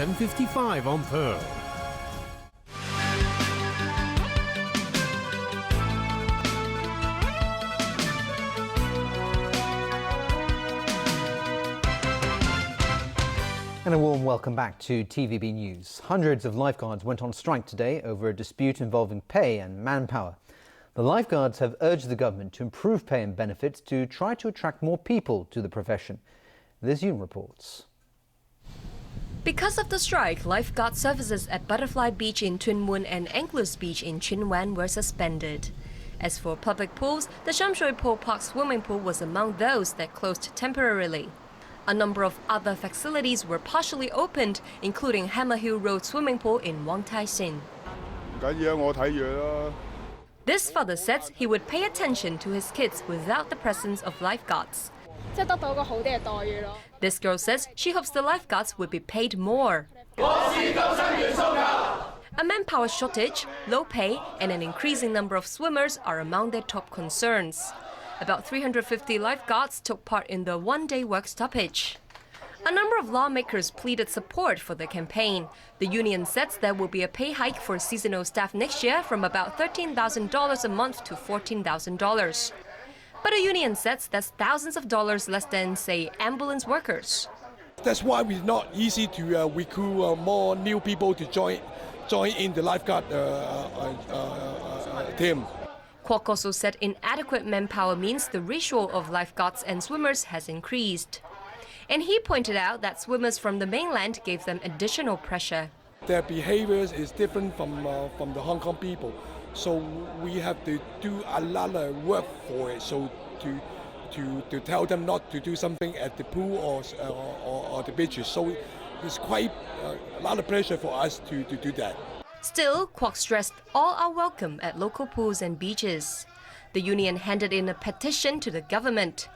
7:55 on Pearl. And a warm welcome back to TVB News. Hundreds of lifeguards went on strike today over a dispute involving pay and manpower. The lifeguards have urged the government to improve pay and benefits to try to attract more people to the profession. This Yoon reports. Because of the strike, lifeguard services at Butterfly Beach in Tuen Mun and Anglers Beach in Chin Wan were suspended. As for public pools, the Sham Shui Po Park swimming pool was among those that closed temporarily. A number of other facilities were partially opened, including Hammer Hill Road swimming pool in Wong Tai Sin. This father says he would pay attention to his kids without the presence of lifeguards. This girl says she hopes the lifeguards would be paid more. A manpower shortage, low pay, and an increasing number of swimmers are among their top concerns. About 350 lifeguards took part in the one-day work stoppage. A number of lawmakers pleaded support for the campaign. The union says there will be a pay hike for seasonal staff next year from about $13,000 a month to $14,000. But the union says that's thousands of dollars less than, say, ambulance workers. That's why it's not easy to recruit more new people to join in the lifeguard team. Kwok also said inadequate manpower means the ratio of lifeguards and swimmers has increased. And he pointed out that swimmers from the mainland gave them additional pressure. Their behaviors is different from the Hong Kong people. So we have to do a lot of work for it. So to tell them not to do something at the pool or the beaches. So it's quite a lot of pressure for us to do that. Still, Kwok stressed all are welcome at local pools and beaches. The union handed in a petition to the government.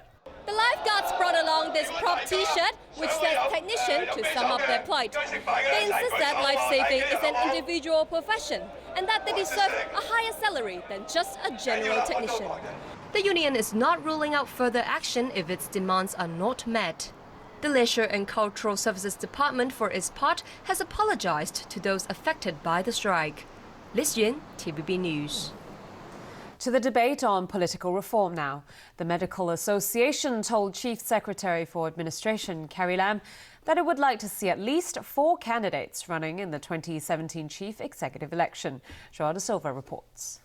The lifeguards brought along this prop T-shirt, which says technician to sum up their plight. They insist that life-saving is an individual profession and that they deserve a higher salary than just a general technician. The union is not ruling out further action if its demands are not met. The Leisure and Cultural Services Department, for its part, has apologized to those affected by the strike. Liz Yun, TVB News. To the debate on political reform now. The Medical Association told Chief Secretary for Administration, Carrie Lam, that it would like to see at least 4 candidates running in the 2017 Chief Executive election. Joao da Silva reports.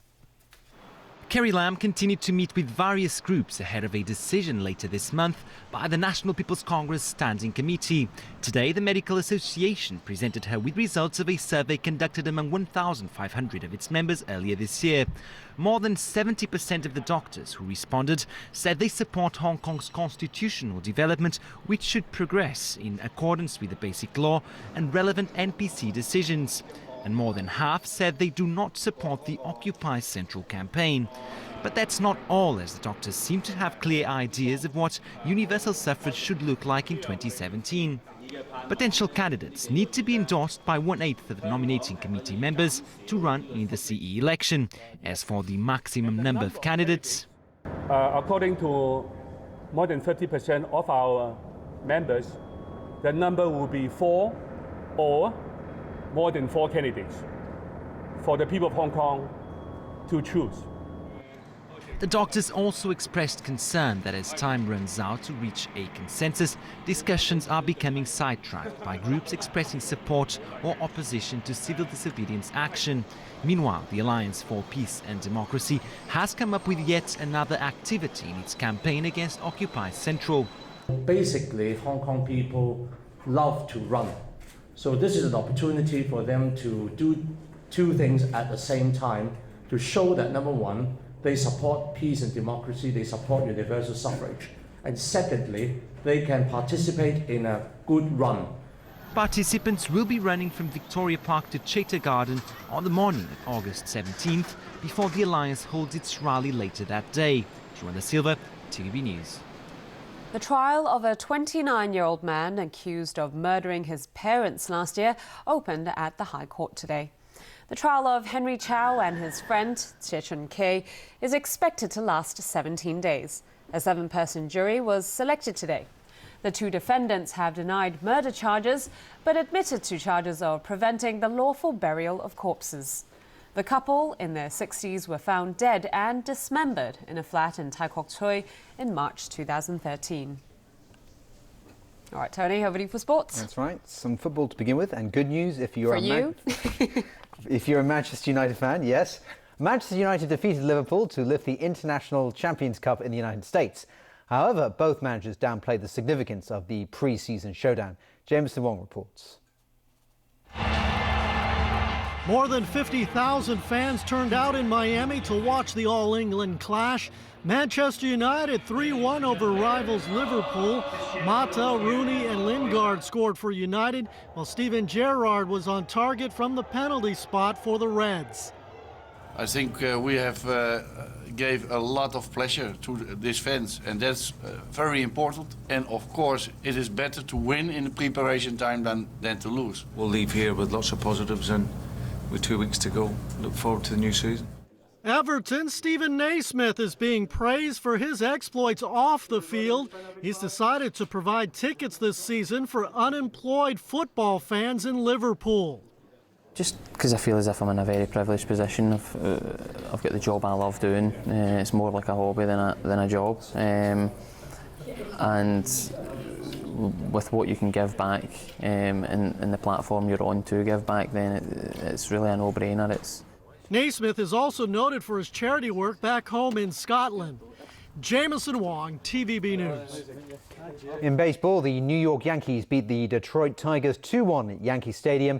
Carrie Lam continued to meet with various groups ahead of a decision later this month by the National People's Congress Standing Committee. Today, the Medical Association presented her with results of a survey conducted among 1,500 of its members earlier this year. More than 70% of the doctors who responded said they support Hong Kong's constitutional development, which should progress in accordance with the Basic Law and relevant NPC decisions. And more than half said they do not support the Occupy Central campaign. But that's not all, as the doctors seem to have clear ideas of what universal suffrage should look like in 2017. Potential candidates need to be endorsed by 1/8 of the nominating committee members to run in the CE election. As for the maximum number of candidates, according to more than 30% of our members, the number will be 4 or more than 4 candidates for the people of Hong Kong to choose. the doctors also expressed concern that as time runs out to reach a consensus, discussions are becoming sidetracked by groups expressing support or opposition to civil disobedience action. Meanwhile, the Alliance for Peace and Democracy has come up with yet another activity in its campaign against Occupy Central. Basically, Hong Kong people love to run. So this is an opportunity for them to do two things at the same time to show that, number one, they support peace and democracy, they support universal suffrage. And secondly, they can participate in a good run. Participants will be running from Victoria Park to Chater Garden on the morning of August 17th before the Alliance holds its rally later that day. Joao da Silva, TVB News. The trial of a 29-year-old man accused of murdering his parents last year opened at the High Court today. The trial of Henry Chow and his friend, Chi-ching Lee, is expected to last 17 days. A 7-person jury was selected today. The two defendants have denied murder charges, but admitted to charges of preventing the lawful burial of corpses. The couple, in their 60s, were found dead and dismembered in a flat in Tai Kok Tsui in March 2013. All right, Tony, over to you for sports. That's right. Some football to begin with, and good news if you're if you're a Manchester United fan, yes. Manchester United defeated Liverpool to lift the International Champions Cup in the United States. However, both managers downplayed the significance of the pre-season showdown. Jameson Wong reports. More than 50,000 fans turned out in Miami to watch the All-England clash. Manchester United 3-1 over rivals Liverpool. Mata, Rooney and Lingard scored for United, while Steven Gerrard was on target from the penalty spot for the Reds. I think we have gave a lot of pleasure to these fans, and that's very important. And of course, it is better to win in the preparation time than to lose. We'll leave here with lots of positives, and with 2 weeks to go, look forward to the new season. Everton, Stephen Naismith is being praised for his exploits off the field. He's decided to provide tickets this season for unemployed football fans in Liverpool. Just because I feel as if I'm in a very privileged position. I've got the job I love doing. It's more like a hobby than a job. And with what you can give back and the platform you're on to give back, then it's really a no-brainer. Naismith is also noted for his charity work back home in Scotland. Jameson Wong, TVB News. In baseball, the New York Yankees beat the Detroit Tigers 2-1 at Yankee Stadium.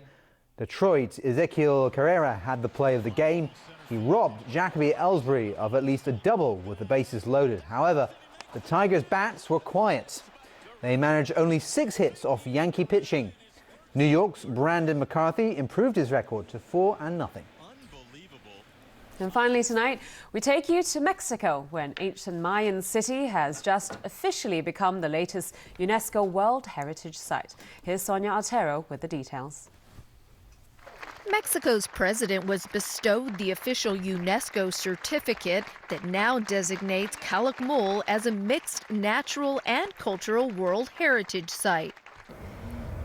Detroit's Ezequiel Carrera had the play of the game. He robbed Jacoby Ellsbury of at least a double with the bases loaded. However, the Tigers' bats were quiet. They managed only 6 hits off Yankee pitching. New York's Brandon McCarthy improved his record to 4-0. And finally tonight, we take you to Mexico, where an ancient Mayan city has just officially become the latest UNESCO World Heritage Site. Here's Sonia Artero with the details. Mexico's president was bestowed the official UNESCO certificate that now designates Calakmul as a mixed natural and cultural World Heritage Site.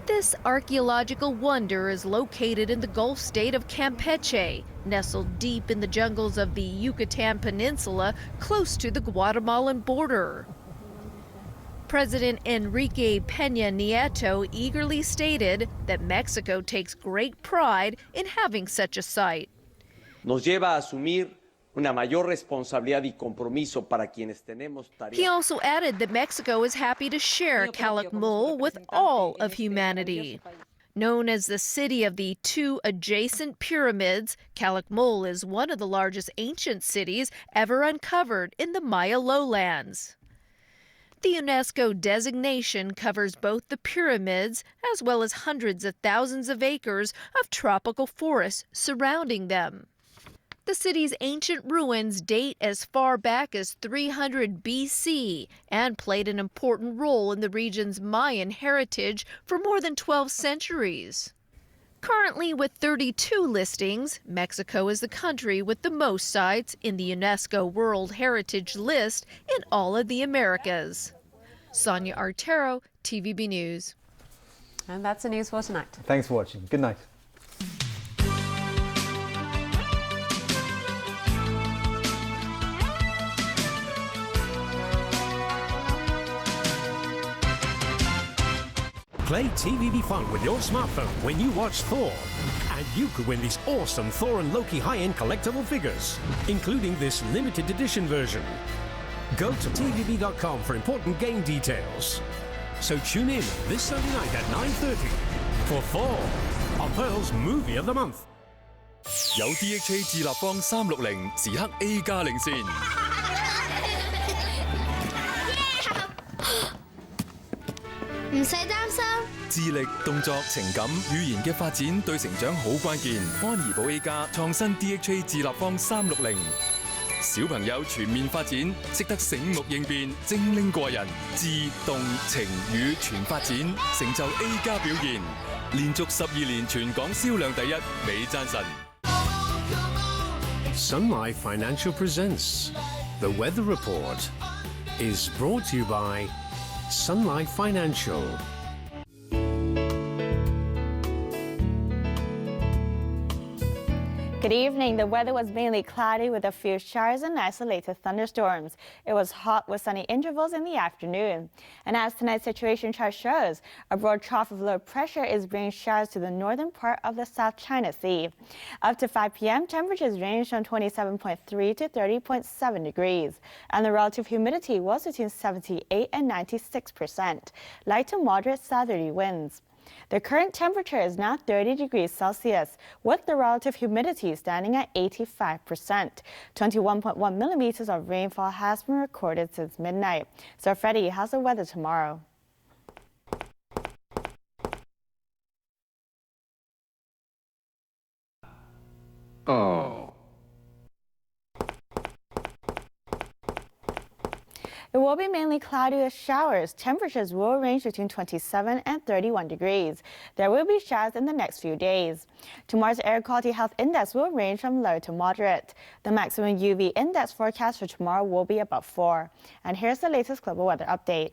This archaeological wonder is located in the Gulf state of Campeche, nestled deep in the jungles of the Yucatan Peninsula, close to the Guatemalan border. President Enrique Peña Nieto eagerly stated that Mexico takes great pride in having such a site. Nos lleva a asumir una mayor responsabilidad y compromiso para quienes tenemos tareas. He also added that Mexico is happy to share Calakmul with all of humanity. Known as the city of the 2 adjacent pyramids, Calakmul is one of the largest ancient cities ever uncovered in the Maya lowlands. The UNESCO designation covers both the pyramids as well as hundreds of thousands of acres of tropical forests surrounding them. The city's ancient ruins date as far back as 300 BC and played an important role in the region's Mayan heritage for more than 12 centuries. Currently, with 32 listings, Mexico is the country with the most sites in the UNESCO World Heritage List in all of the Americas. Sonia Artero, TVB News. And that's the news for tonight. Thanks for watching. Good night. Play TVB Fun with your smartphone when you watch Thor. And you could win these awesome Thor and Loki high-end collectible figures, including this limited edition version. Go to tvb.com for important game details. So tune in this Sunday night at 9:30 for Thor on Pearl's Movie of the Month. 有 DHA 智立方360時刻 A 加領先。唔使擔心。智力、動作、情感、語言嘅發展對成長好關鍵。安怡寶 A 加創新 DHA 智立方360，小朋友全面發展，識得醒目應變，精靈過人，智、動、情、語全發展，成就 A 加表現，連續12年全港銷量第一，美讚神。Sun Life Financial presents The Weather Report is brought to you by Sun Life Financial. Good evening. The weather was mainly cloudy with a few showers and isolated thunderstorms. It was hot with sunny intervals in the afternoon. And as tonight's situation chart shows, a broad trough of low pressure is bringing showers to the northern part of the South China Sea. Up to 5 p.m., temperatures ranged from 27.3 to 30.7 degrees. And the relative humidity was between 78 and 96%. Light to moderate southerly winds. The current temperature is now 30 degrees Celsius, with the relative humidity standing at 85%. 21.1 millimeters of rainfall has been recorded since midnight. So Freddie, how's the weather tomorrow? Oh. It will be mainly cloudy with showers. Temperatures will range between 27 and 31 degrees. There will be showers in the next few days. Tomorrow's air quality health index will range from low to moderate. The maximum UV index forecast for tomorrow will be about 4. And here's the latest global weather update.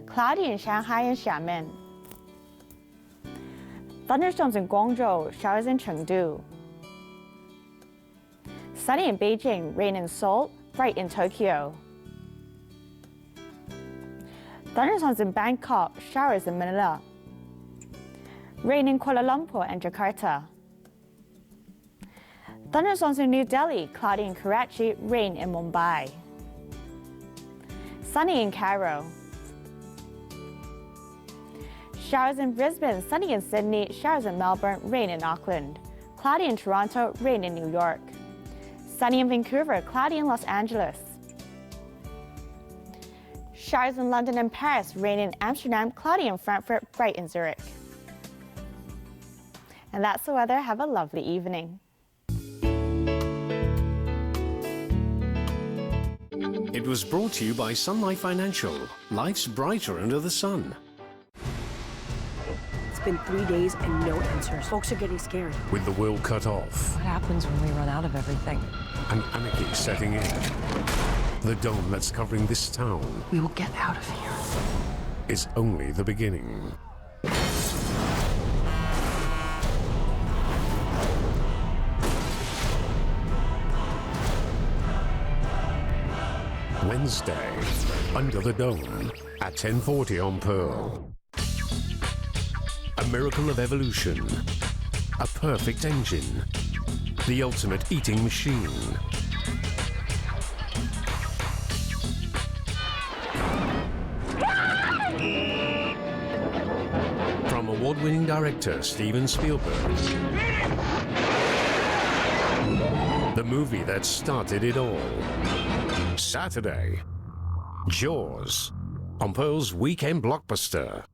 Cloudy in Shanghai and Xiamen. Thunderstorms in Guangzhou, showers in Chengdu. Sunny in Beijing, rain in Seoul, bright in Tokyo. Thunderstorms in Bangkok, showers in Manila. Rain in Kuala Lumpur and Jakarta. Thunderstorms in New Delhi, cloudy in Karachi, rain in Mumbai. Sunny in Cairo. Showers in Brisbane, sunny in Sydney, showers in Melbourne, rain in Auckland. Cloudy in Toronto, rain in New York. Sunny in Vancouver, cloudy in Los Angeles. Showers in London and Paris, rain in Amsterdam, cloudy in Frankfurt, bright in Zurich. And that's the weather. Have a lovely evening. It was brought to you by Sun Life Financial. Life's brighter under the sun. It's been 3 days and no answers. Folks are getting scared. With the world cut off. What happens when we run out of everything? And anarchy setting in. The dome that's covering this town. We will get out of here. Is only the beginning. Wednesday, Under the Dome, at 10:40 on Pearl. A miracle of evolution. A perfect engine. The ultimate eating machine. From award-winning director Steven Spielberg. The movie that started it all. Saturday, Jaws, on Pearl's weekend blockbuster.